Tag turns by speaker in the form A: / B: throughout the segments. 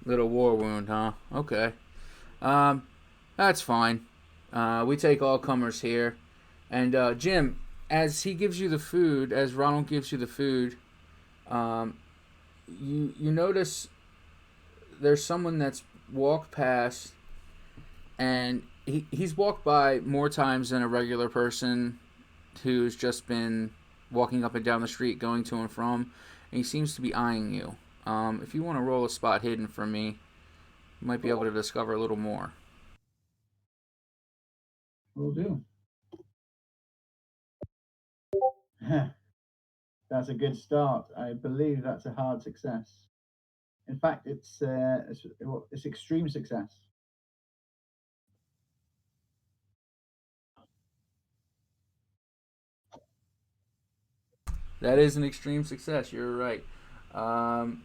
A: Little war wound, huh? Okay. Um, that's fine. We take all comers here. And Jim, as he gives you the food, as Ronald gives you the food, um, you notice there's someone that's walked past, and he's walked by more times than a regular person who's just been walking up and down the street, going to and from, and he seems to be eyeing you. If you want to roll a spot hidden for me, you might be able to discover a little more.
B: Will do. That's a good start. I believe that's a hard success. In fact, it's extreme success.
A: That is an extreme success. You're right. Um,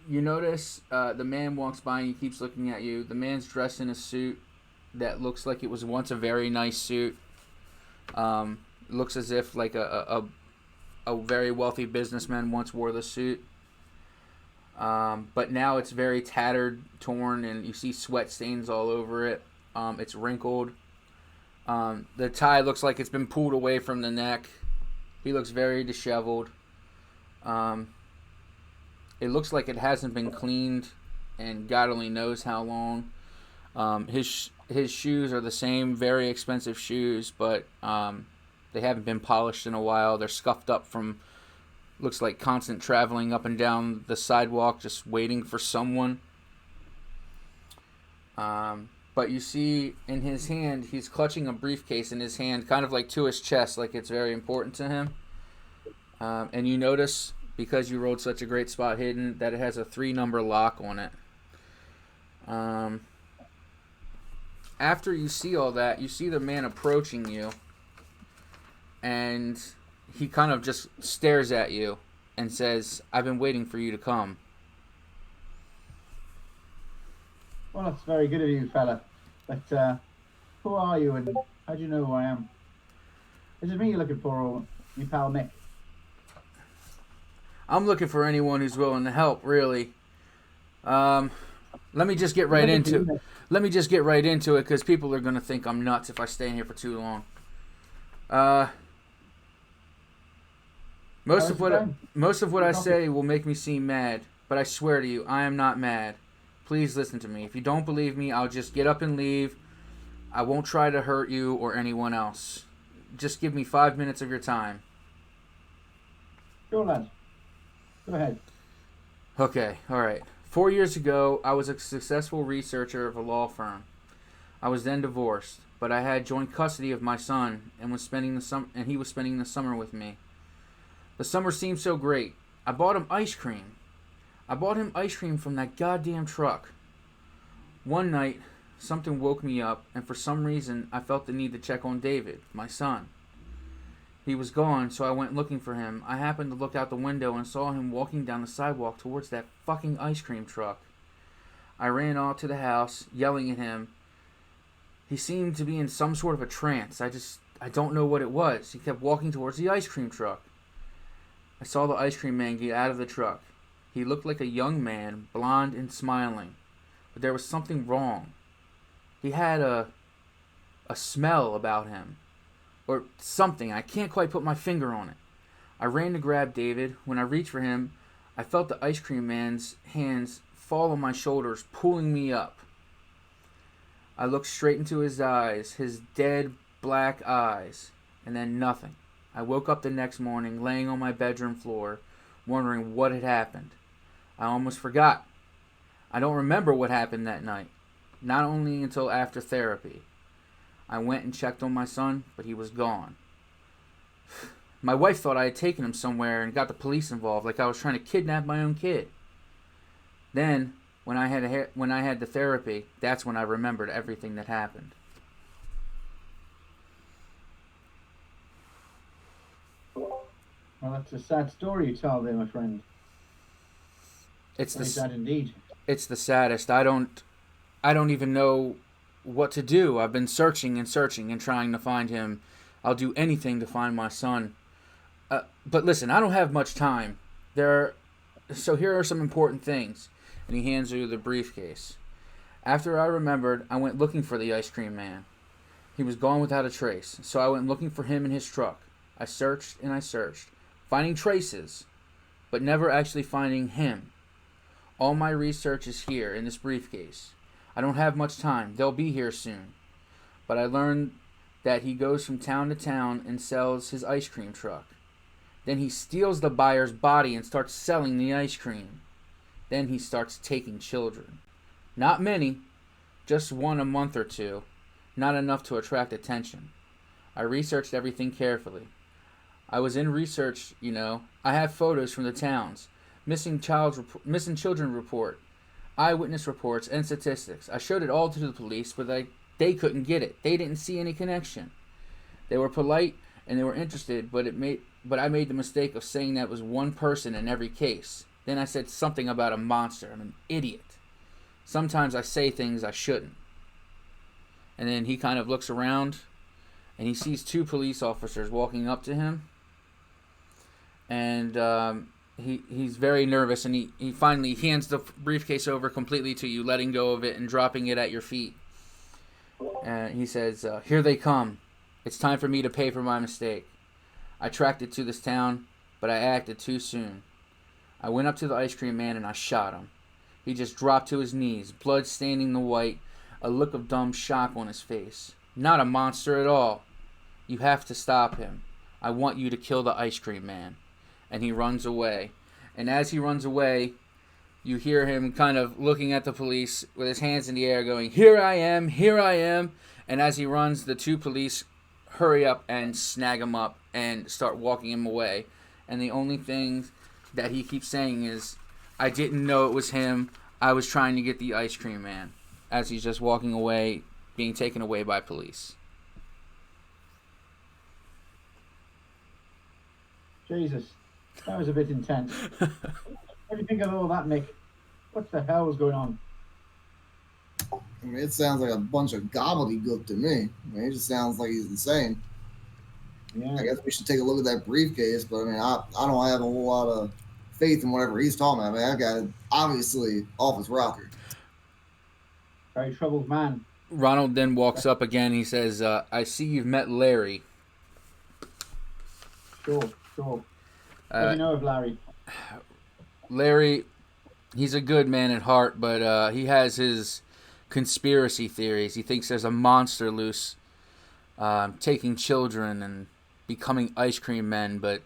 A: you notice the man walks by and he keeps looking at you. The man's dressed in a suit that looks like it was once a very nice suit. Looks as if like a very wealthy businessman once wore the suit. But now it's very tattered, torn, and you see sweat stains all over it. It's wrinkled. The tie looks like it's been pulled away from the neck. He looks very disheveled. Um, it looks like it hasn't been cleaned, and God only knows how long. His shoes are the same, very expensive shoes, but they haven't been polished in a while. They're scuffed up from looks like constant traveling up and down the sidewalk, just waiting for someone. But you see in his hand, he's clutching a briefcase in his hand, kind of like to his chest, like it's very important to him. And you notice, because you rolled such a great spot hidden, that it has a 3-number lock on it. After you see all that, you see the man approaching you, and he kind of just stares at you and says, "I've been waiting for you to come."
B: Well, that's very good of you, fella. But who are you, and how do you know who I am? Is it me you're looking for, or your pal Nick?
A: I'm looking for anyone who's willing to help, really. Um, let me just get
B: We're
A: right
B: looking for you,
A: into
B: Nick.
A: let me just get right into it because people are gonna think I'm nuts if I stay in here for too long. Uh,
B: How
A: most of
B: is it
A: what
B: going?
A: most of what
B: Your
A: I
B: coffee?
A: say will make me seem mad, but I swear to you, I am not mad. Please listen to me. If you don't believe me, I'll just get up and leave. I won't try to hurt you or anyone else. Just give me 5 minutes of your time.
B: Sure, lad. Go ahead.
A: Okay, alright. 4 years ago, I was a successful researcher of a law firm. I was then divorced, but I had joint custody of my son and he was spending the summer with me. The summer seemed so great. I bought him ice cream. I bought him ice cream from that goddamn truck. One night, something woke me up, and for some reason, I felt the need to check on David, my son. He was gone, so I went looking for him. I happened to look out the window and saw him walking down the sidewalk towards that fucking ice cream truck. I ran out to the house, yelling at him. He seemed to be in some sort of a trance. I don't know what it was. He kept walking towards the ice cream truck. I saw the ice cream man get out of the truck. He looked like a young man, blond and smiling. But there was something wrong. He had a smell about him. Or something. I can't quite put my finger on it. I ran to grab David. When I reached for him, I felt the ice cream man's hands fall on my shoulders, pulling me up. I looked straight into his eyes, his dead black eyes, and then nothing. I woke up the next morning, laying on my bedroom floor, wondering what had happened. I almost forgot. I don't remember what happened that night, not only until after therapy. I went and checked on my son, but he was gone. My wife thought I had taken him somewhere and got the police involved, like I was trying to kidnap my own kid. Then, when I had the therapy, that's when I remembered everything that happened.
B: Well, that's a sad story you tell there, my friend.
A: It's
B: Very
A: the
B: sad indeed.
A: it's the saddest. I don't even know what to do. I've been searching and searching and trying to find him. I'll do anything to find my son. But listen, I don't have much time. So here are some important things. and he hands you the briefcase. After I remembered, I went looking for the ice cream man. He was gone without a trace, so I went looking for him in his truck. I searched and I searched, finding traces, but never actually finding him. All my research is here in this briefcase. I don't have much time. They'll be here soon. But I learned that he goes from town to town and sells his ice cream truck. Then he steals the buyer's body and starts selling the ice cream. Then he starts taking children. Not many, just one a month or two. Not enough to attract attention. I researched everything carefully. I was in research, I have photos from the towns, missing children report, eyewitness reports, and statistics. I showed it all to the police, but they couldn't get it. They didn't see any connection. They were polite and they were interested, but I made the mistake of saying that was one person in every case. Then I said something about a monster. I'm an idiot. Sometimes I say things I shouldn't. And then he kind of looks around and he sees two police officers walking up to him. And he's very nervous, and he finally hands the briefcase over completely to you, letting go of it and dropping it at your feet. And he says, "Here they come. It's time for me to pay for my mistake. I tracked it to this town, but I acted too soon. I went up to the ice cream man and I shot him. He just dropped to his knees, blood staining the white, a look of dumb shock on his face. Not a monster at all. You have to stop him. I want you to kill the ice cream man." And he runs away. And as he runs away, you hear him kind of looking at the police with his hands in the air going, "Here I am, here I am." And as he runs, the two police hurry up and snag him up and start walking him away. And the only thing that he keeps saying is, "I didn't know it was him. I was trying to get the ice cream man," as he's just walking away, being taken away by police.
B: Jesus, that was a bit intense. What do you think of all that, Mick? What the hell was going on?
C: I mean, it sounds like a bunch of gobbledygook to me. I mean, it just sounds like he's insane.
B: Yeah.
C: I guess we should take a look at that briefcase, but I mean, I don't have a whole lot of faith in whatever he's talking about. I mean, that guy obviously off his rocker.
B: Very troubled man.
A: Ronald then walks up again. He says, "I see you've met Larry."
B: Sure. What do you know of Larry?
A: Larry, he's a good man at heart, but he has his conspiracy theories. He thinks there's a monster loose, taking children and becoming ice cream men. But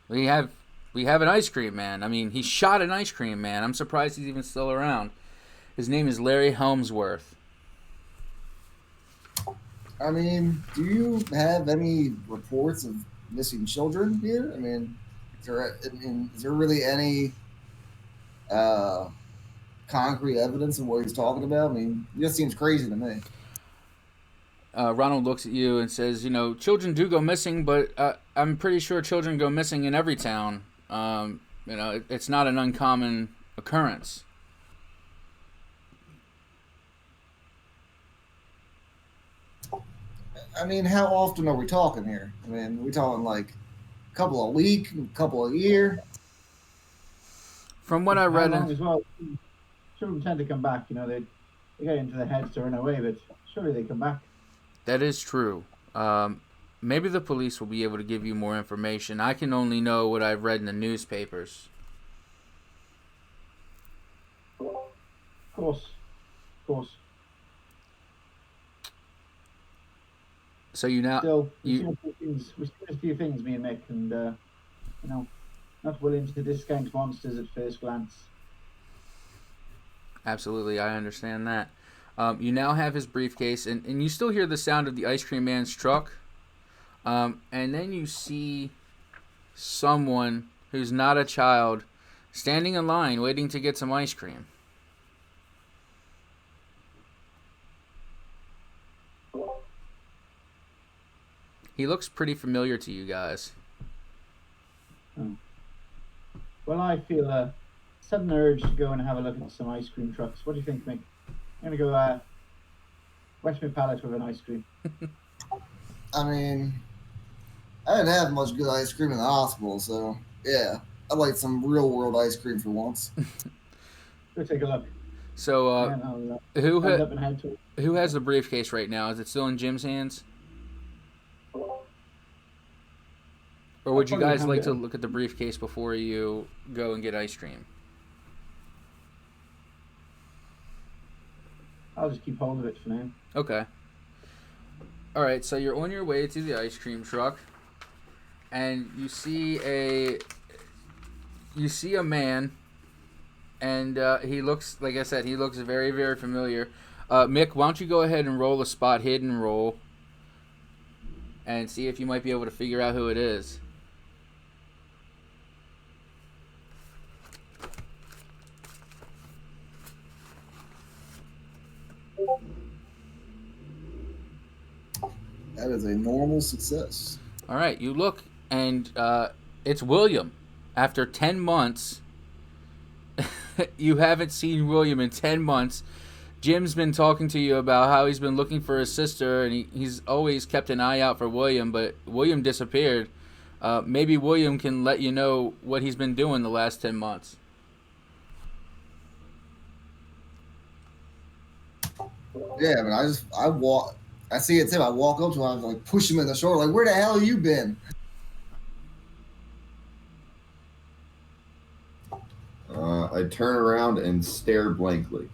A: we have an ice cream man. I mean, he shot an ice cream man. I'm surprised he's even still around. His name is Larry Helmsworth.
C: I mean, do you have any reports of missing children here? I mean, is there really any concrete evidence of what he's talking about? I mean, it just seems crazy to me.
A: Ronald looks at you and says, children do go missing, but I'm pretty sure children go missing in every town. It's not an uncommon occurrence.
C: I mean, how often are we talking here? I mean, are we talking like a couple of weeks, a couple of years?
A: From what I read,
B: How long as well? Children tend to come back. They get into their heads to run away, but surely they come back.
A: That is true. Maybe the police will be able to give you more information. I can only know what I've read in the newspapers.
B: Of course.
A: So you now
B: Still, we've seen a few things, me and Mick, and not willing to discount monsters at first glance.
A: Absolutely, I understand that. You now have his briefcase, and you still hear the sound of the ice cream man's truck. And then you see someone who's not a child standing in line waiting to get some ice cream. He looks pretty familiar to you guys.
B: Well, I feel a sudden urge to go and have a look at some ice cream trucks. What do you think, Mick? I'm going to go wet my palate with an ice cream.
C: I mean, I didn't have much good ice cream in the hospital, so yeah, I'd like some real world ice cream for once.
B: Go take a look.
A: So,
B: And I'll
A: who
B: stand
A: ha-
B: up and head to.
A: who has the briefcase right now? Is it still in Jim's hands? Or would you
B: probably
A: guys
B: hand
A: like
B: it
A: to
B: over.
A: look at the briefcase before you go and get ice cream?
B: I'll just keep hold of it for now.
A: Okay. All right, so you're on your way to the ice cream truck, and you see a man, and he looks, like I said, he looks very, very familiar. Mick, why don't you go ahead and roll a spot hidden roll, and see if you might be able to figure out who it is.
C: That is a normal success.
A: All right, you look, and it's William. After 10 months, you haven't seen William in 10 months. Jim's been talking to you about how he's been looking for his sister, and he's always kept an eye out for William, but William disappeared. Maybe William can let you know what he's been doing the last 10 months.
C: Yeah, but I walk. I see it too. I walk up to him. I was like, push him in the shoulder. Like, where the hell you been?
D: I turn around and stare blankly.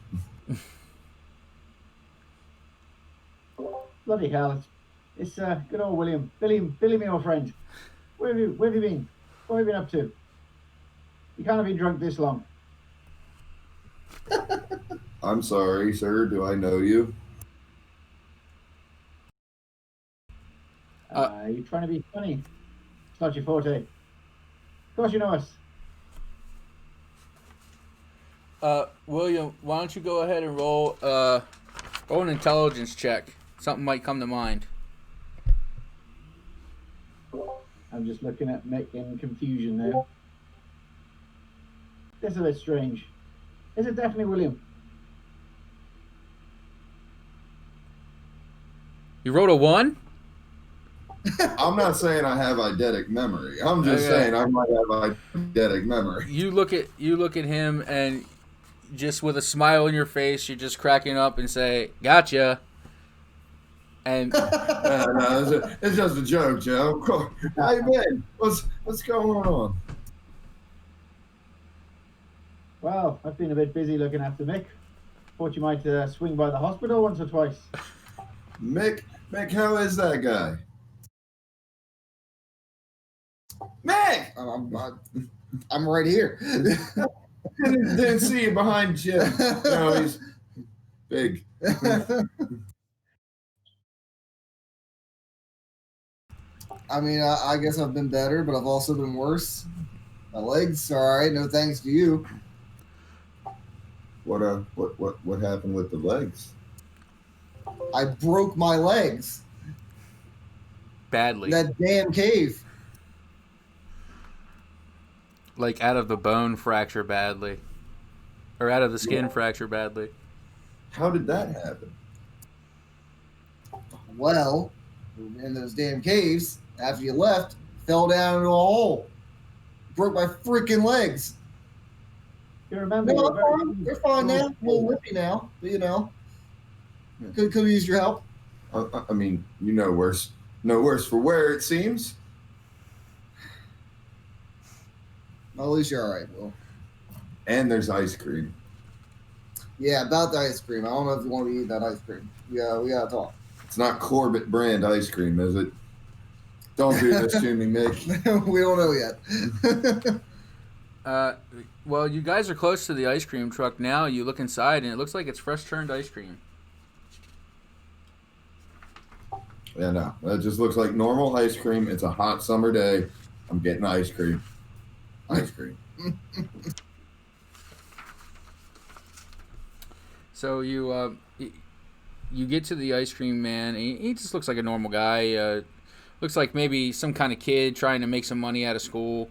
B: Bloody hell! It's good old William, Billy, my old friend. Where have you been? What have you been up to? You can't have been drunk this long.
D: I'm sorry, sir. Do I know you?
B: You trying to be funny? It's not your forte. Of course you know us.
A: William, why don't you go ahead and roll an intelligence check? Something might come to mind.
B: I'm just looking at Mick in confusion now. This is a bit strange. Is it definitely William?
A: You rolled a 1?
D: I'm not saying I have eidetic memory. I'm just
A: Okay.
D: saying I might have eidetic memory.
A: You look at him, and just with a smile on your face, you're just cracking up and say, "Gotcha." And
D: No, it's just a joke, Joe. How you been? What's going on?
B: Well, I've been a bit busy looking after Mick. Thought you might swing by the hospital once or twice.
D: Mick, how is that guy? Mick!
C: I'm right here.
D: Didn't see you behind Jim. No, he's big.
C: I mean, I guess I've been better, but I've also been worse. My legs, all right. No thanks to you.
D: What happened with the legs?
C: I broke my legs.
A: badly,
C: That damn cave.
A: like out of the bone fracture badly, or out of the skin fracture badly.
D: How did that happen?
C: Well, in those damn caves, after you left, fell down into a hole. Broke my freaking legs.
B: You remember?
C: No,
B: you were very-
C: they're fine now. A little lippy now, but you know. Could use your help.
D: I mean, you know worse. No worse for wear, it seems.
C: Well, at least you're all right, Will.
D: And there's ice cream.
C: Yeah, about the ice cream. I don't know if you want to eat that ice cream. Yeah, we gotta talk.
D: It's not Corbett brand ice cream, is it? Don't do this to me, Mick.
C: We don't know yet.
A: Well, you guys are close to the ice cream truck now. You look inside, and it looks like it's fresh turned ice cream.
D: Yeah, no. It just looks like normal ice cream. It's a hot summer day. I'm getting ice cream. Ice cream.
A: So you get to the ice cream man. He just looks like a normal guy. Looks like maybe some kind of kid trying to make some money out of school.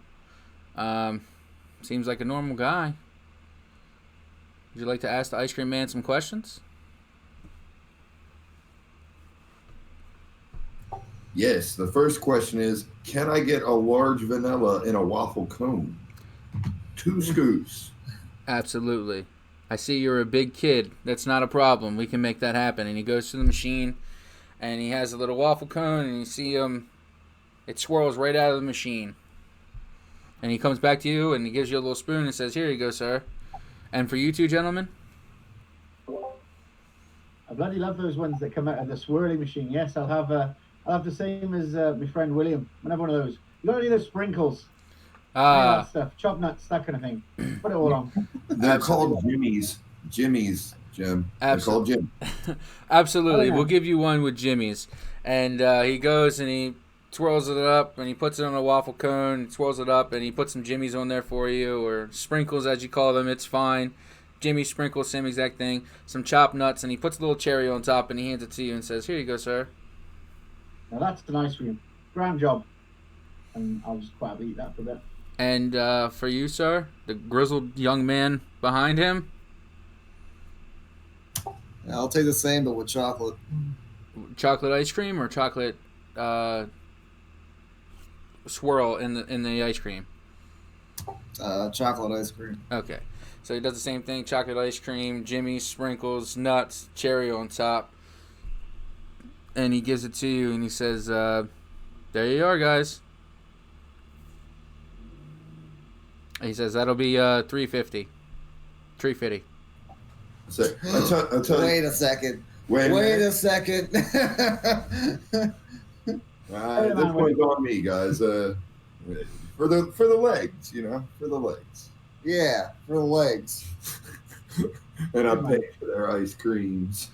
A: Seems like a normal guy. Would you like to ask the ice cream man some questions?
D: Yes, the first question is, can I get a large vanilla in a waffle cone? 2 scoops.
A: Absolutely. I see you're a big kid. That's not a problem. We can make that happen. And he goes to the machine, and he has a little waffle cone, and you see him. It swirls right out of the machine. And he comes back to you, and he gives you a little spoon and says, "Here you go, sir." And for you two gentlemen?
B: I bloody love those ones that come out of the swirling machine. Yes, I'll have the same as my friend William. I'll have one of those. You got any of those sprinkles? Any of that stuff, chopped nuts, that kind of thing. Put it all on.
D: They're called Jimmy's. Jimmy's, Jim. They're called Jim.
A: Absolutely.
B: Oh, yeah.
A: We'll give you one with Jimmy's. And he goes and he twirls it up, and he puts it on a waffle cone, twirls it up, and he puts some Jimmy's on there for you, or sprinkles as you call them. It's fine. Jimmy sprinkles, same exact thing. Some chopped nuts, and he puts a little cherry on top, and he hands it to you and says, "Here you go, sir."
B: Now that's an ice cream. Grand job. And I'll just quietly eat that for a bit.
A: And for you, sir, the grizzled young man behind him,
C: Yeah, I'll take the same, but with chocolate.
A: chocolate ice cream or chocolate swirl in the ice cream?
C: Chocolate ice cream.
A: Okay. So he does the same thing, chocolate ice cream, Jimmy sprinkles, nuts, cherry on top. And he gives it to you and he says, there you are, guys. He says, that'll be $3.50. $3.50.
D: So, I'll tell
C: Wait
D: you.
C: a second.
D: Wait
C: a second.
D: This one's on me, guys. For the legs, for the legs.
C: Yeah, for the legs.
D: And I pay for their ice creams.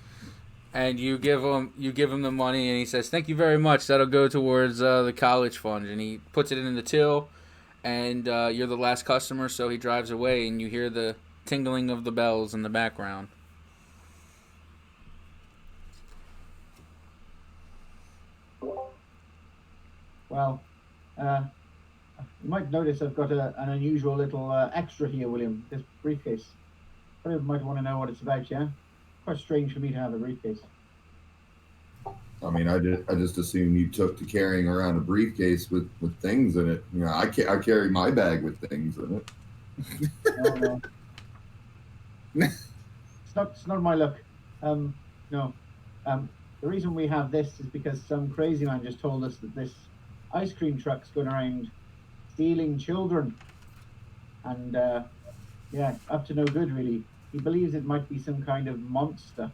A: And you give him the money, and he says, "Thank you very much. That'll go towards the college fund." And he puts it in the till, and you're the last customer, so he drives away, and you hear the tingling of the bells in the background.
B: Well, you might notice I've got an unusual little extra here, William. This briefcase. Probably might want to know what it's about, yeah? Quite strange for me to have a briefcase.
D: I mean, I just assumed you took to carrying around a briefcase with things in it. I carry my bag with things in it.
B: No. It's not my luck. No. The reason we have this is because some crazy man just told us that this ice cream truck's going around stealing children. And, up to no good, really. He believes it might be some kind of monster.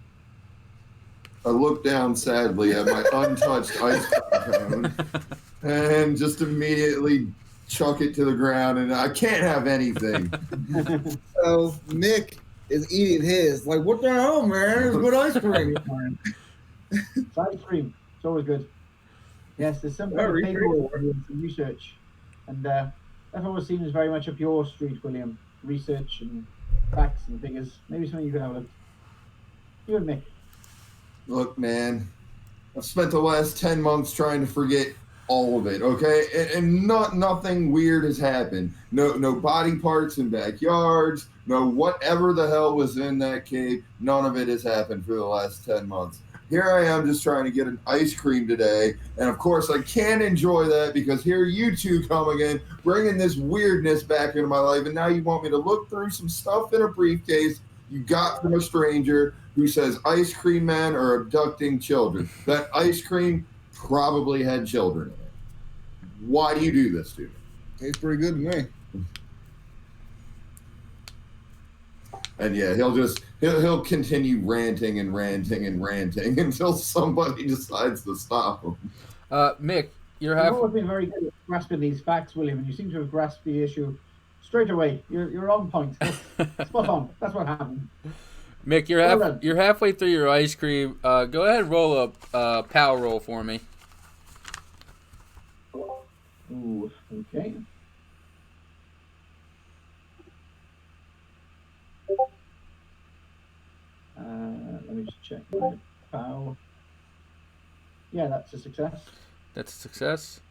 D: I look down sadly at my untouched ice cream cone and just immediately chuck it to the ground, and I can't have anything.
C: So Mick is eating his. Like, what the hell, man? It's good ice cream.
B: It's ice cream. It's always good. Yes, there's some kind of paperwork and some research. And that always seems very much up your street, William. Research and facts and figures. Maybe something you could have a look. You and Mick.
D: Look, man, I've spent the last 10 months trying to forget all of it, okay? And nothing weird has happened. No body parts in backyards, no whatever the hell was in that cave. None of it has happened for the last 10 months. Here I am just trying to get an ice cream today. And of course, I can't enjoy that because here you two come again, bringing this weirdness back into my life. And now you want me to look through some stuff in a briefcase you got from a stranger who says ice cream man are abducting children. That ice cream probably had children in it. Why do you do this to me?
C: Tastes pretty good to me.
D: And yeah, he'll continue ranting and ranting and ranting until somebody decides to stop him.
A: Mick, you've
B: You've always been very good at grasping these facts, William, and you seem to have grasped the issue straight away. You're on point. Spot on. That's what happened.
A: Mick, you're halfway through your ice cream. Go ahead and roll a power roll for me.
B: Ooh, okay. Let me just check my power. Yeah, that's a success.
A: That's a success.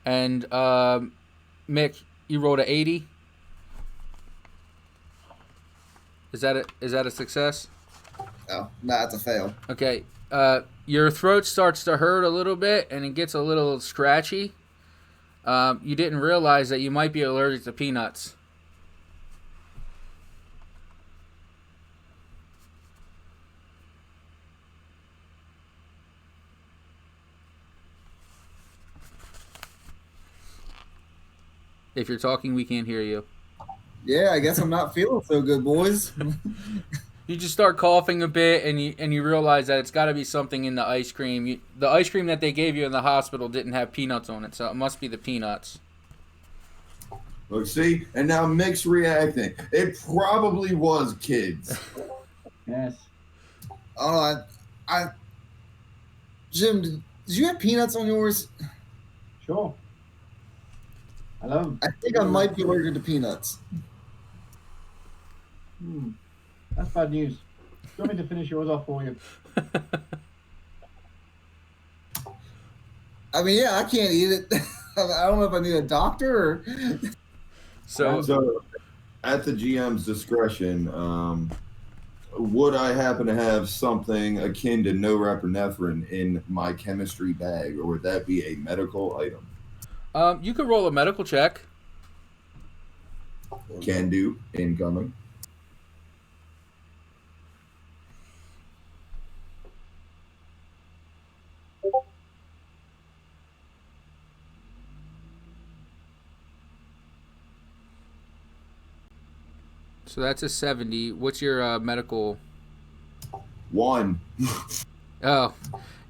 A: And Mick, you rolled a 80. Is that a success?
C: Oh, nah, it's a fail.
A: Okay. Your throat starts to hurt a little bit, and it gets a little scratchy. You didn't realize that you might be allergic to peanuts. If you're talking, we can't hear you.
C: Yeah, I guess I'm not feeling so good, boys.
A: You just start coughing a bit, and you realize that it's got to be something in the ice cream. The ice cream that they gave you in the hospital didn't have peanuts on it, so it must be the peanuts.
D: Look, see, and now Mick's reacting. It probably was kids.
B: Yes.
C: Oh, Jim, did you have peanuts on yours?
B: Sure. I love them.
C: I think I might be allergic to peanuts.
B: That's bad news. Do you want me to finish yours off for you?
C: I mean, yeah, I can't eat it. I don't know if I need a doctor or...
A: So,
D: at the GM's discretion, would I happen to have something akin to norepinephrine in my chemistry bag, or would that be a medical item?
A: you could roll a medical check.
D: Can do. Incoming.
A: So that's a 70. What's your medical?
D: 1.
A: Oh,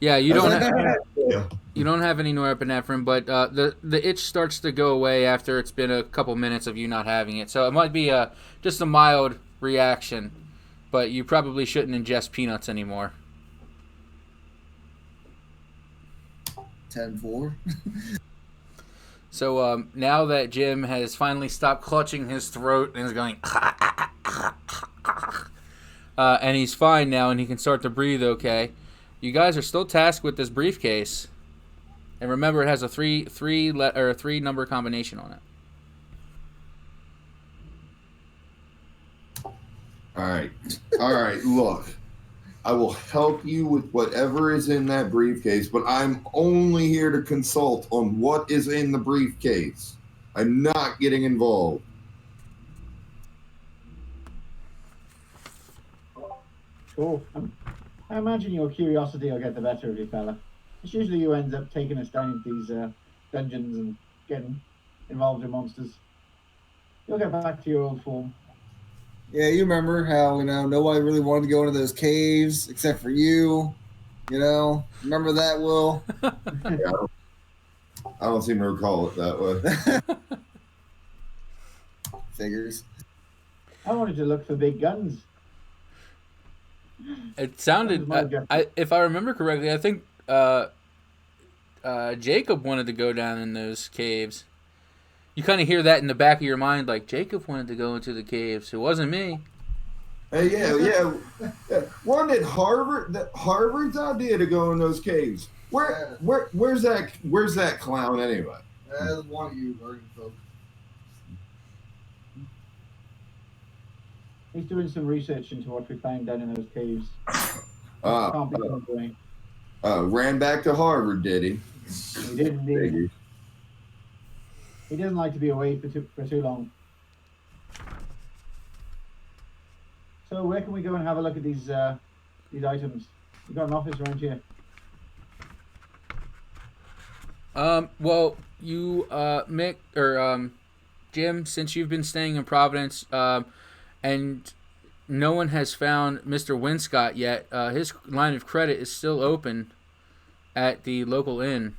A: yeah. You don't have,
D: Yeah.
A: you don't have any norepinephrine, but the itch starts to go away after it's been a couple minutes of you not having it. So it might be just a mild reaction, but you probably shouldn't ingest peanuts anymore.
C: 10-4.
A: So now that Jim has finally stopped clutching his throat and is going, and he's fine now and he can start to breathe okay, you guys are still tasked with this briefcase. And remember, it has a three number combination on it.
D: All right. Look, I will help you with whatever is in that briefcase, but I'm only here to consult on what is in the briefcase. I'm not getting involved.
B: Sure. I imagine your curiosity will get the better of you, fella. It's usually you end up taking us down into these dungeons and getting involved in monsters. You'll get back to your old form.
C: Yeah, you remember how, nobody really wanted to go into those caves except for you. Remember that, Will?
D: Yeah, I don't seem to recall it that way.
C: Figures.
B: I wanted to look for big guns.
A: It sounded, if I remember correctly, I think Jacob wanted to go down in those caves. You kind of hear that in the back of your mind, like, Jacob wanted to go into the caves. It wasn't me.
D: Hey, yeah. Wasn't it Harvard's idea to go in those caves? Where's that clown anyway?
C: One of you learning folk.
B: He's doing some research into what we found down in those caves.
D: Ran back to Harvard, did he?
B: He did indeed. He doesn't like to be away for too long. So where can we go and have a look at these items? You've got an office around here.
A: Well, you, Mick, or Jim, since you've been staying in Providence, and no one has found Mr. Winscott yet, his line of credit is still open at the local inn.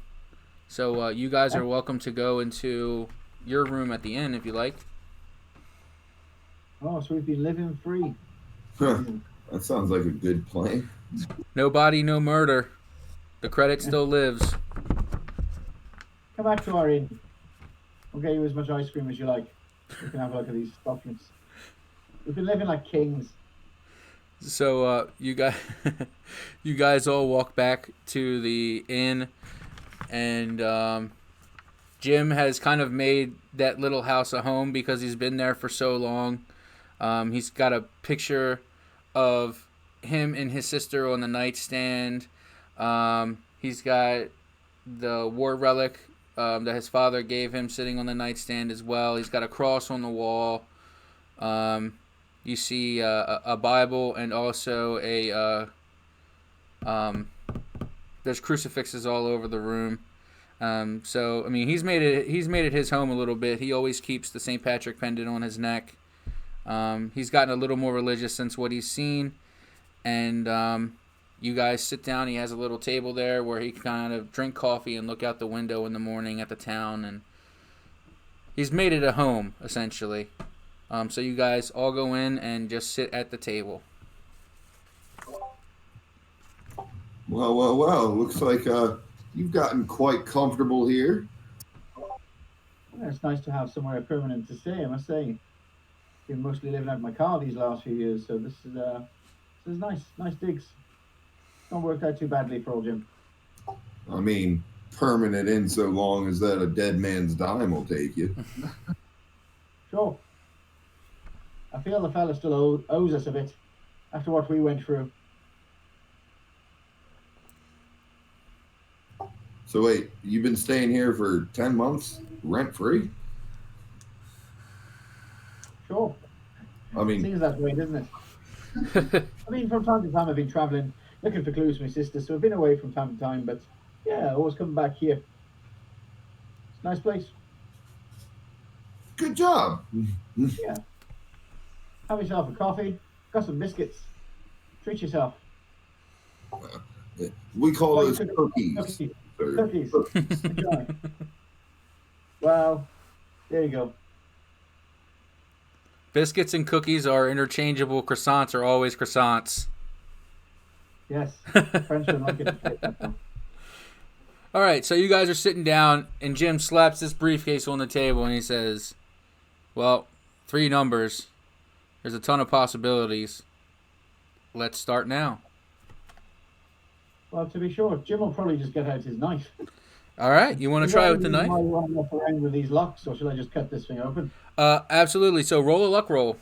A: So you guys are welcome to go into your room at the inn if you like.
B: Oh, so we've been living free.
D: That sounds like a good plan.
A: No body, no murder. The credit still lives.
B: Come back to our inn. We'll get you as much ice cream as you like. You can have a look at these documents. We've been living like kings.
A: So you guys all walk back to the inn, and Jim has kind of made that little house a home because he's been there for so long. He's got a picture of him and his sister on the nightstand. He's got the war relic that his father gave him sitting on the nightstand as well. He's got a cross on the wall. You see a Bible and also there's crucifixes all over the room. So I mean, he's made it his home a little bit. He always keeps the St. Patrick pendant on his neck. He's gotten a little more religious since what he's seen, and you guys sit down. He has a little table there where he can kind of drink coffee and look out the window in the morning at the town, and he's made it a home essentially. So you guys all go in and just sit at the table.
D: Well. Looks like you've gotten quite comfortable here.
B: Yeah, it's nice to have somewhere permanent to stay, I must say. Been mostly living out my car these last few years, so this is nice digs. Not worked out too badly for old Jim.
D: I mean, permanent in so long as that a dead man's dime will take you.
B: Sure. I feel the fella still owes us a bit after what we went through.
D: So wait, you've been staying here for 10 months, rent free?
B: Sure.
D: I mean,
B: Seems that way, doesn't it? I mean, from time to time I've been travelling, looking for clues for my sister, so I've been away from time to time, but yeah, always coming back here. It's a nice place.
D: good job.
B: Yeah. Have yourself a coffee, got some biscuits. Treat yourself.
D: We call
B: Oh,
D: those
B: you took
D: cookies. sir.
B: Cookies. Enjoy. Well, there you go.
A: Biscuits and cookies are interchangeable. Croissants are always croissants.
B: Yes. Frenchmen like it.
A: All right, so you guys are sitting down, and Jim slaps this briefcase on the table, and he says, well, 3 numbers. There's a ton of possibilities. Let's start now.
B: Well, to be sure, Jim will probably just get out his knife.
A: All right, you want to try with the knife?
B: Why you want to mess around with these locks, or should I just cut this thing open?
A: Absolutely. So roll a luck roll.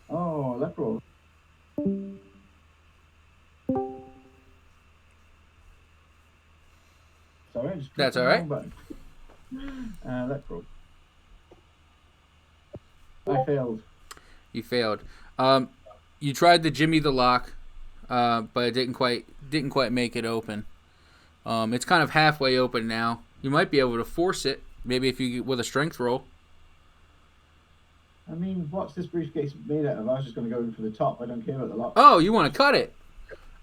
B: Oh, luck roll. Sorry, I just
A: That's
B: clicked on
A: all
B: the
A: right.
B: wrong button. Luck roll. I failed.
A: You failed. You tried the Jimmy the lock, but it didn't quite make it open. It's kind of halfway open now. You might be able to force it, maybe if you with a strength roll.
B: I mean, what's this briefcase made out of? I was just going to go in for the top. I don't care about the lock.
A: Oh, you want to cut it?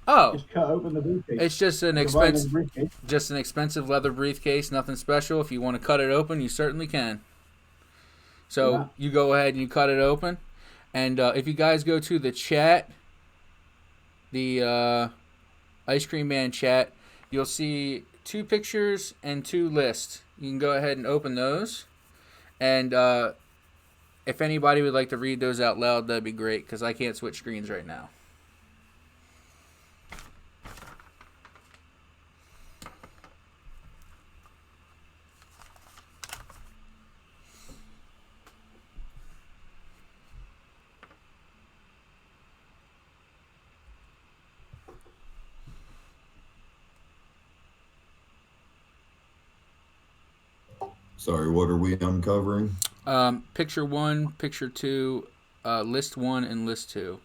A: Oh,
B: Just cut open the briefcase.
A: it's just an
B: Divide the
A: expensive,
B: briefcase.
A: just an expensive leather briefcase. Nothing special. If you want to cut it open, you certainly can. So
B: Yeah.
A: you go ahead and you cut it open, and if you guys go to the chat, the Ice Cream Man chat, you'll see 2 pictures and 2 lists. You can go ahead and open those, and if anybody would like to read those out loud, that'd be great, because I can't switch screens right now.
D: Sorry, what are we uncovering?
A: Picture 1, picture 2, list 1, and list 2.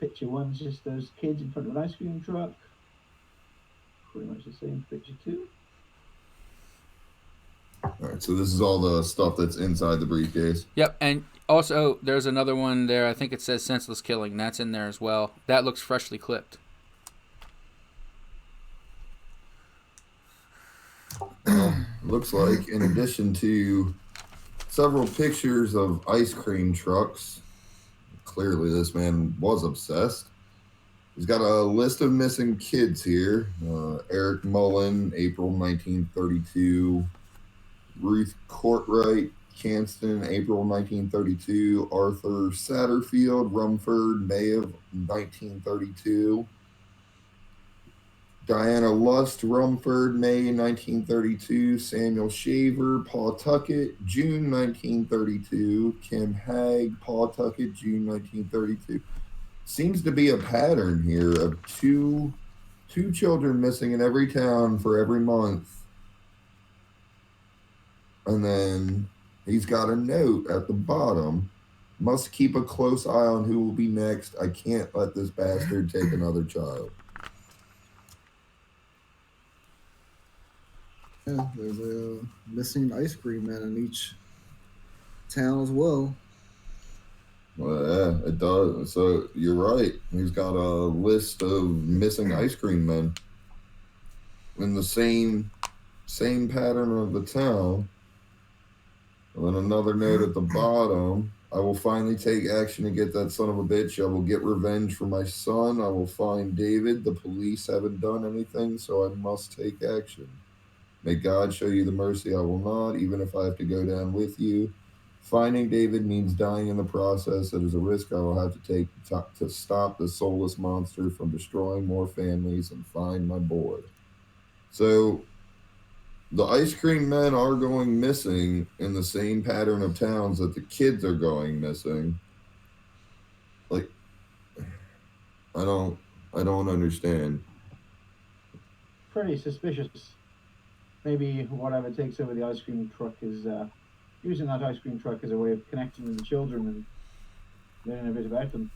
B: Picture 1's just those kids in front of an ice cream truck. Pretty much the same for picture 2.
D: All right, so this is all the stuff that's inside the briefcase.
A: Yep, and also there's another one there. I think it says senseless killing. That's in there as well. That looks freshly clipped.
D: Looks like, in addition to several pictures of ice cream trucks, clearly this man was obsessed. He's got a list of missing kids here. Eric Mullen, April 1932. Ruth Courtwright, Canston, April 1932. Arthur Satterfield, Rumford, May of 1932. Diana Lust, Rumford, May 1932. Samuel Shaver, Pawtucket, June 1932. Kim Haig, Pawtucket, June 1932. Seems to be a pattern here of two children missing in every town for every month. And then he's got a note at the bottom. Must keep a close eye on who will be next. I can't let this bastard take another child.
C: Yeah, there's a missing ice cream man in each town as well.
D: Well, yeah, it does. So you're right. He's got a list of missing ice cream men in the same pattern of the town. And then another note at the bottom. I will finally take action to get that son of a bitch. I will get revenge for my son. I will find David. The police haven't done anything, so I must take action. May God show you the mercy I will not, even if I have to go down with you. Finding David means dying in the process. It is a risk I will have to take to stop the soulless monster from destroying more families and find my boy. So the ice cream men are going missing in the same pattern of towns that the kids are going missing. Like, I don't understand.
B: Pretty suspicious. Maybe whatever takes over the ice cream truck is using that ice cream truck as a way of connecting with the children and learning a bit about them.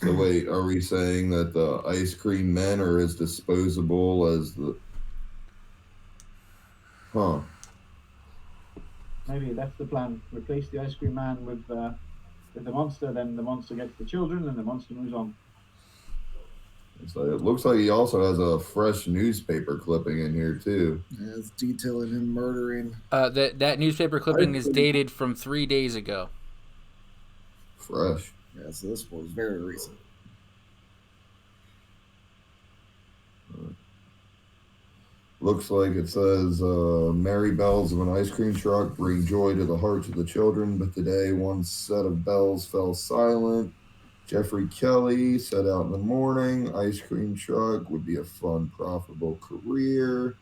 D: So wait, are we saying that the ice cream men are as disposable as the... Huh.
B: Maybe that's the plan. Replace the ice cream man with the monster, then the monster gets the children and the monster moves on.
D: So it looks like he also has a fresh newspaper clipping in here too.
C: Yeah, it's detailing him murdering.
A: That newspaper clipping is dated from 3 days ago.
D: Fresh.
C: Yeah, so this was very recent.
D: Looks like it says, merry bells of an ice cream truck bring joy to the hearts of the children, but today one set of bells fell silent. Jeffrey Kelly set out in the morning. Ice cream truck would be a fun, profitable career.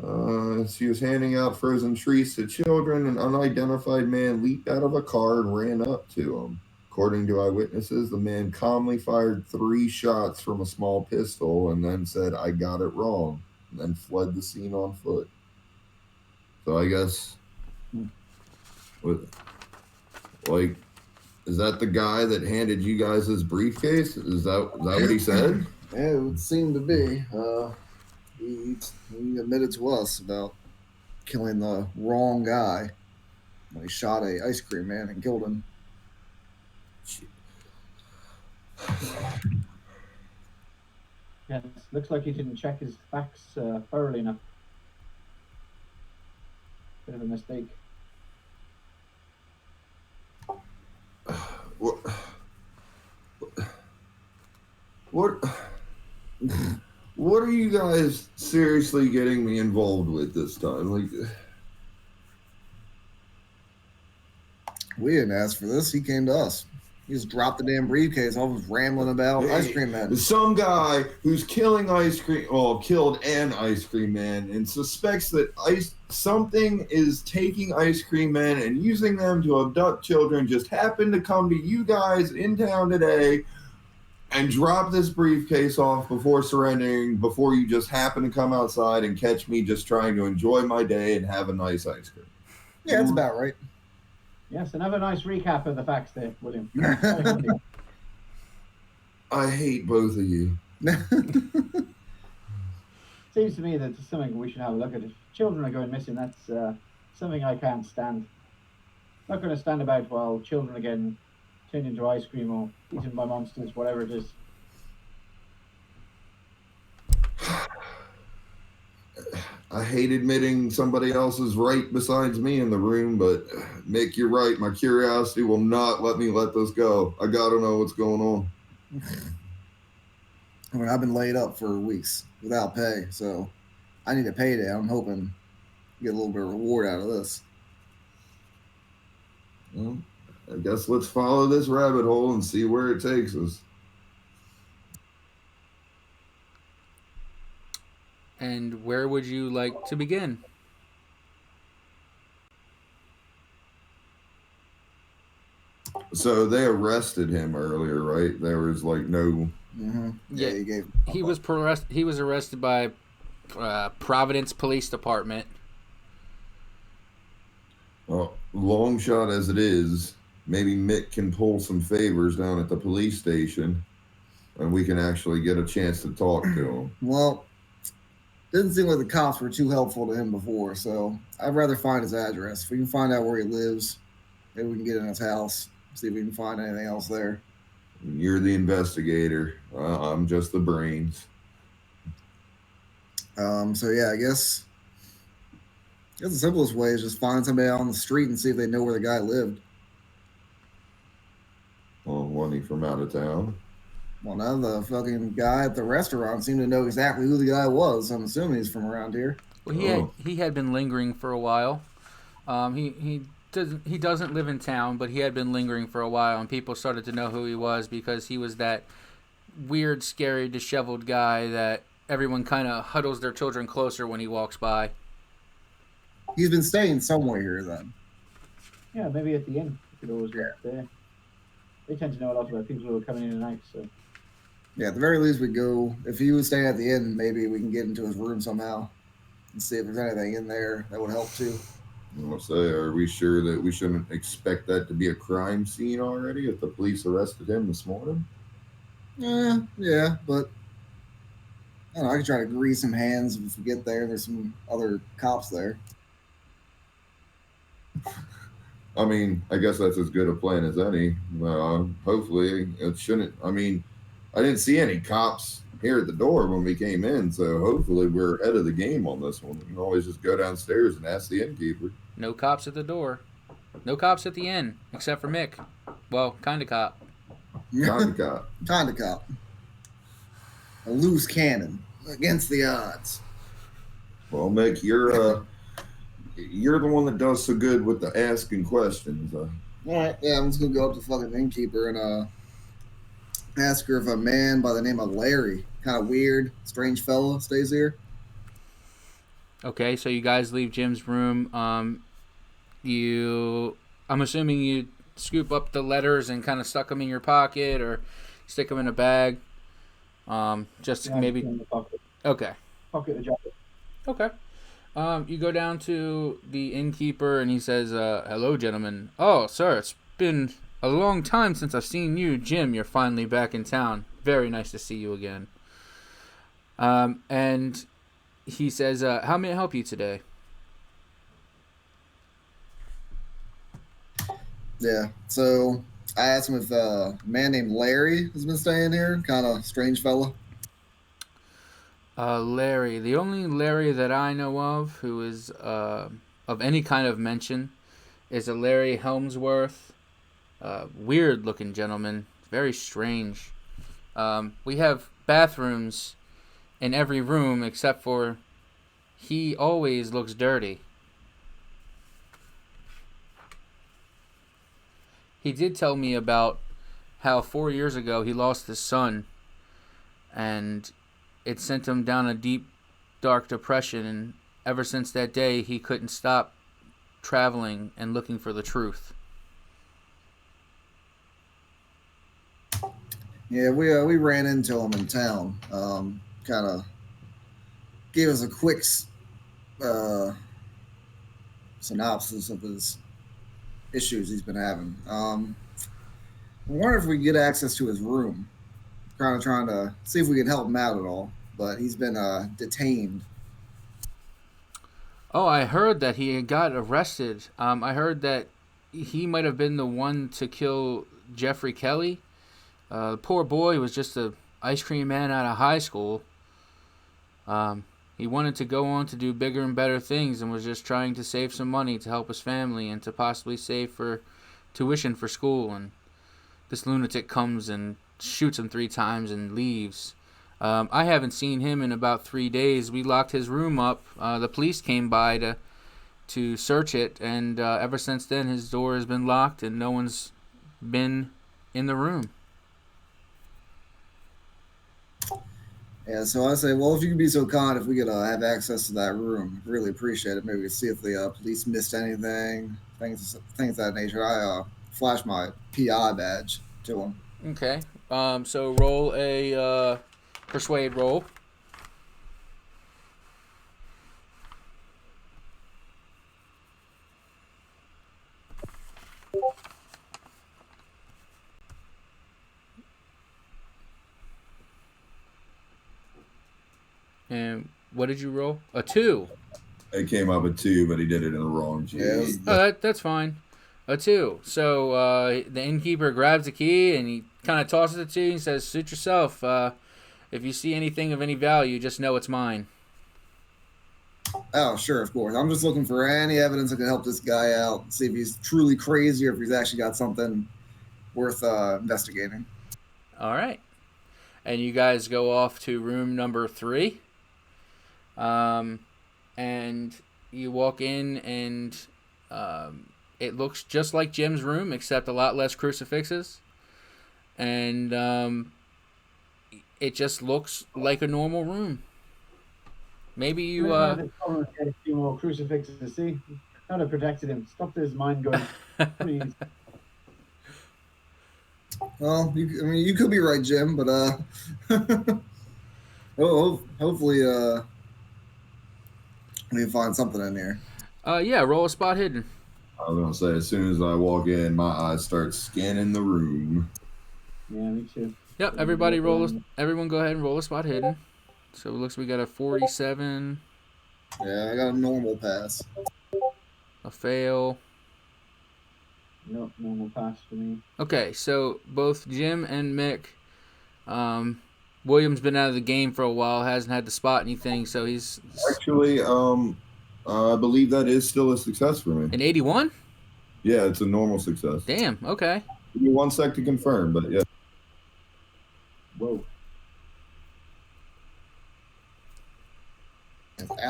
D: As he was handing out frozen treats to children, an unidentified man leaped out of a car and ran up to him. According to eyewitnesses, the man calmly fired 3 shots from a small pistol and then said, "I got it wrong," and then fled the scene on foot. So I guess, is that the guy that handed you guys his briefcase? Is that what he said?
C: Yeah, it would seem to be. He admitted to us about killing the wrong guy when he shot a ice cream man and killed him.
B: Yes, looks like he didn't check his facts thoroughly enough. Bit of a mistake.
D: What are you guys seriously getting me involved with this time? Like,
C: We didn't ask for this. He came to us. He just dropped the damn briefcase. I was rambling about ice cream man.
D: some guy who's killed an ice cream man and suspects that something is taking ice cream men and using them to abduct children just happened to come to you guys in town today and drop this briefcase off before surrendering, before you just happen to come outside and catch me just trying to enjoy my day and have a nice ice cream.
C: Yeah, that's about right.
B: Yes, and have a nice recap of the facts there, William.
D: I hate both of you.
B: Seems to me that it's something we should have a look at. If children are going missing, that's something I can't stand. Not going to stand about while children are getting turned into ice cream or eaten by monsters, whatever it is.
D: I hate admitting somebody else is right besides me in the room, but Mick, you're right. My curiosity will not let me let this go. I gotta know what's going on.
C: I mean, I've been laid up for weeks without pay, so I need a payday. I'm hoping to get a little bit of reward out of this.
D: Well, I guess let's follow this rabbit hole and see where it takes us.
A: And where would you like to begin?
D: So they arrested him earlier, right? There was like no.
C: Mm-hmm.
A: Yeah,
C: he
A: he was arrested by Providence Police Department.
D: Oh, long shot as it is, maybe Mick can pull some favors down at the police station, and we can actually get a chance to talk to him.
C: Well, didn't seem like the cops were too helpful to him before, so I'd rather find his address. If we can find out where he lives, maybe we can get in his house, see if we can find anything else there.
D: You're the investigator. I'm just the brains.
C: So yeah, I guess the simplest way is just find somebody out on the street and see if they know where the guy lived.
D: Well, wasn't he from out of town?
C: Well, now the fucking guy at the restaurant seemed to know exactly who the guy was. I'm assuming he's from around here.
A: Well, he had been lingering for a while. He doesn't live in town, but he had been lingering for a while, and people started to know who he was because he was that weird, scary, disheveled guy that everyone kind of huddles their children closer when he walks by.
C: He's been staying somewhere here then.
B: Yeah, maybe at the inn. You could always work there. They tend to know a lot about people who are coming in and out, so.
C: Yeah, at the very least, we go. If he was staying at the inn, maybe we can get into his room somehow and see if there's anything in there that would help too.
D: I'll say, are we sure that we shouldn't expect that to be a crime scene already if the police arrested him this morning?
C: Yeah, but I don't know, I could try to grease some hands if we get there. There's some other cops there.
D: I mean, I guess that's as good a plan as any. Hopefully, it shouldn't. I mean, I didn't see any cops here at the door when we came in, so hopefully we're ahead of the game on this one. We can always just go downstairs and ask the innkeeper.
A: No cops at the door. No cops at the inn, except for Mick. Well, kind of cop.
D: Kind of cop.
C: Kind of cop. A loose cannon against the odds.
D: Well, Mick, you're the one that does so good with the asking questions.
C: All right, yeah, I'm just gonna go up to the fucking innkeeper and ask her if a man by the name of Larry, kind of weird, strange fellow, stays here.
A: Okay, so you guys leave Jim's room. I'm assuming you scoop up the letters and kind of stuck them in your pocket or stick them in a bag. Just
B: Yeah,
A: maybe.
B: in the pocket.
A: Okay.
B: Pocket the jacket.
A: Okay. You go down to the innkeeper and he says, "Hello, gentlemen. Oh, sir, it's been a long time since I've seen you. Jim, you're finally back in town. Very nice to see you again." And he says, "How may I help you today?"
C: Yeah, so I asked him if a man named Larry has been staying here, kind of strange fellow.
A: Larry. The only Larry that I know of who is of any kind of mention is a Larry Helmsworth. Weird-looking gentleman. Very strange. We have bathrooms in every room except for he always looks dirty. He did tell me about how 4 years ago he lost his son and it sent him down a deep, dark depression, and ever since that day he couldn't stop traveling and looking for the truth.
C: Yeah, we ran into him in town. Kind of gave us a quick synopsis of his issues he's been having. I wonder if we can get access to his room. Kind of trying to see if we can help him out at all, but he's been detained.
A: Oh, I heard that he got arrested. I heard that he might have been the one to kill Jeffrey Kelly. The poor boy was just a ice cream man out of high school. He wanted to go on to do bigger and better things and was just trying to save some money to help his family and to possibly save for tuition for school. And this lunatic comes and shoots him 3 times and leaves. I haven't seen him in about 3 days. We locked his room up. The police came by to search it, and ever since then his door has been locked and no one's been in the room.
C: Yeah, so I say, well, if you could be so kind, if we could have access to that room, I'd really appreciate it. Maybe we could see if the police missed anything, things of that nature. I flash my PI badge to him.
A: Okay. So roll a persuade roll. And what did you roll? A 2.
D: It came up at 2, but he did it in the wrong G.
C: Yeah, it was-
A: Oh, that's fine. A 2. So the innkeeper grabs the key and he kind of tosses it to you and says, "Suit yourself. If you see anything of any value, just know it's mine."
C: Oh, sure, of course. I'm just looking for any evidence that can help this guy out, see if he's truly crazy or if he's actually got something worth investigating.
A: All right. And you guys go off to room number 3. And you walk in and it looks just like Jim's room, except a lot less crucifixes. And it just looks like a normal room. Maybe you...
B: Get a few more crucifixes to see. Kind of protected him. Stopped his mind going. Please.
C: Well, you could be right, Jim, but hopefully we can find something in here.
A: Yeah, roll a spot hidden.
D: I was gonna say, as soon as I walk in, my eyes start scanning the room.
B: Yeah, me too.
A: Yep, everyone go ahead and roll a spot hidden. So it looks we got a 47,
C: Yeah, I got a normal pass.
A: a fail.
B: No, normal pass for me.
A: Okay, so both Jim and Mick, William's been out of the game for a while, hasn't had to spot anything, so he's
D: Actually, I believe that is still a success for me.
A: an 81?
D: Yeah, it's a normal success.
A: Damn, okay.
D: Give me 1 sec to confirm, but yeah.
B: Whoa.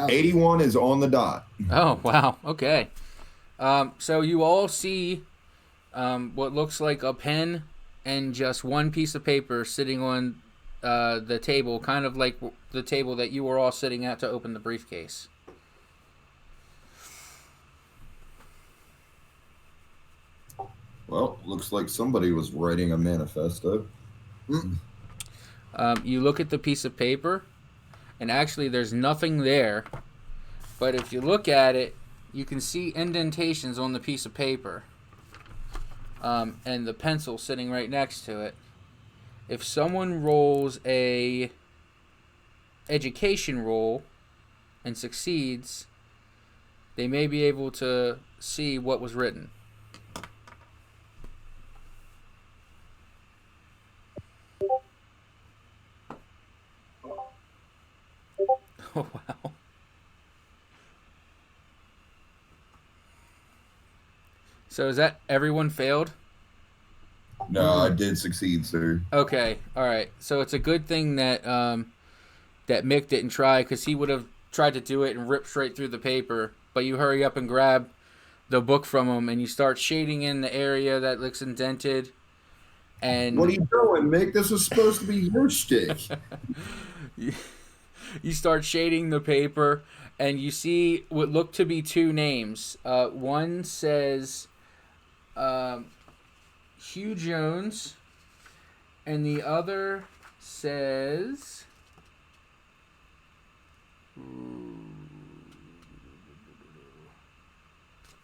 D: 81 is on the dot.
A: Oh, wow, okay. So you all see what looks like a pen and just one piece of paper sitting on the table, kind of like the table that you were all sitting at to open the briefcase.
D: Well, looks like somebody was writing a manifesto.
A: You look at the piece of paper, and actually there's nothing there. But if you look at it, you can see indentations on the piece of paper. And the pencil sitting right next to it. If someone rolls a education roll and succeeds, they may be able to see what was written. Oh, wow. So is that everyone failed?
D: No, I did succeed, sir.
A: Okay, all right. So it's a good thing that that Mick didn't try, because he would have tried to do it and rip straight through the paper. But you hurry up and grab the book from him, and you start shading in the area that looks indented. And
D: What are you doing, Mick? This was supposed to be your shtick.
A: you start shading the paper, and you see what look to be two names. One says Hugh Jones, and the other says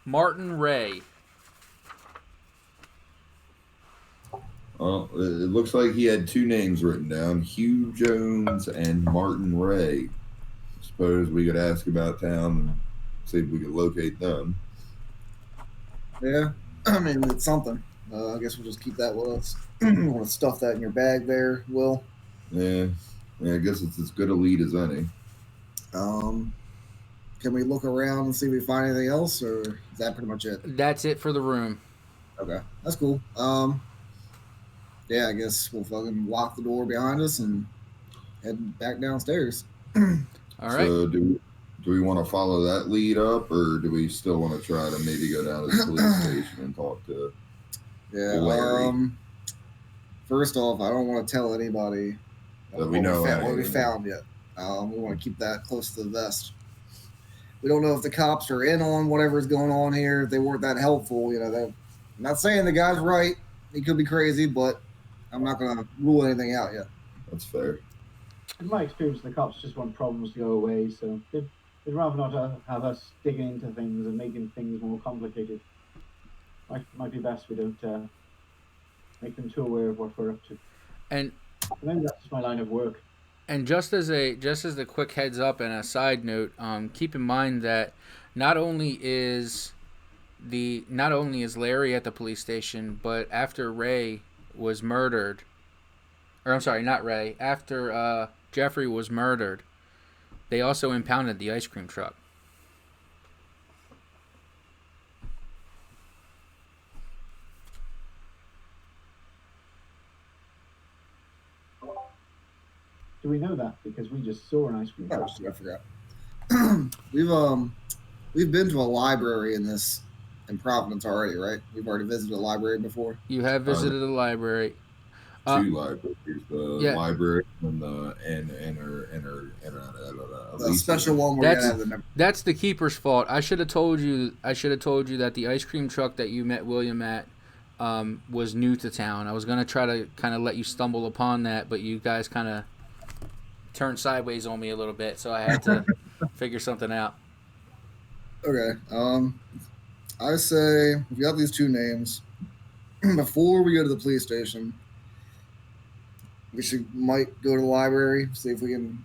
A: Martin Ray.
D: Well, it looks like he had two names written down, Hugh Jones and Martin Ray. Suppose we could ask about town and see if we could locate them.
C: Yeah, I mean, it's something. I guess we'll just keep that with us. You want to stuff that in your bag there, Will?
D: Yeah, I guess it's as good a lead as any.
C: Can we look around and see if we find anything else, or is that pretty much it?
A: That's it for the room.
C: Okay, that's cool. Yeah, I guess we'll fucking lock the door behind us and head back downstairs.
A: All right.
D: So do we want to follow that lead up, or do we still want to try to maybe go down to the police station and talk to Larry?
C: First off, I don't want to tell anybody
D: That we know
C: what we
D: anything.
C: found yet. We want to keep that close to the vest. We don't know if the cops are in on whatever's going on here. If they weren't that helpful, I'm not saying the guy's right. He could be crazy, but I'm not going to rule anything out yet.
D: That's fair.
B: In my experience, the cops just want problems to go away, so they'd rather not have us digging into things and making things more complicated. Might be best we don't make them too aware of what we're up to.
A: And
B: Maybe that's just my line of work.
A: And just as a quick heads up and a side note, keep in mind that not only is Larry at the police station, but after Ray was murdered, or I'm sorry, not Ray, after Jeffrey was murdered, they also impounded the ice cream truck.
B: Do we know that? Because we just saw an ice cream
C: Oh,
B: truck.
C: shit, I forgot. We've been to a library in Providence already, right? We've already visited a library before.
A: You have visited the library.
D: Two libraries, the
A: yeah.
D: library and the
C: The special one we're
A: That's-
C: gonna have the number.
A: That's the keeper's fault. I should have told you that the ice cream truck that you met William at was new to town. I was gonna try to kind of let you stumble upon that, but you guys kind of turned sideways on me a little bit, so I had to figure something out.
C: Okay. I say if you have these two names, before we go to the police station, we might go to the library, see if we can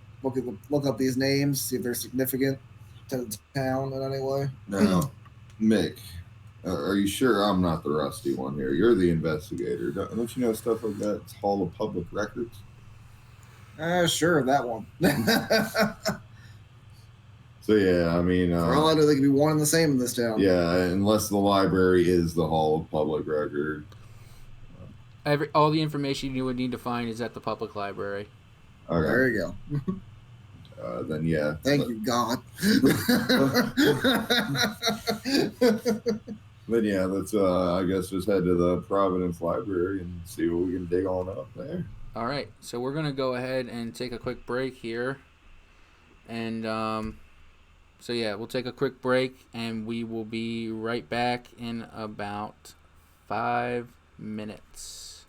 C: look up these names, see if they're significant to the town in any way.
D: Now, Mick, are you sure I'm not the rusty one here? You're the investigator. Don't you know stuff like that? It's Hall of Public Records.
C: Sure, that one.
D: So yeah, I mean,
C: For all I know, they could be one and the same in this town.
D: yeah, unless the library is the Hall of Public Record.
A: All the information you would need to find is at the public library.
D: Okay,
C: There you go.
D: then yeah.
C: Thank you, God.
D: Then yeah, let's I guess just head to the Providence Library and see what we can dig on up there.
A: All right, so we're gonna go ahead and take a quick break here, and so yeah, we'll take a quick break, and we will be right back in about 5 minutes.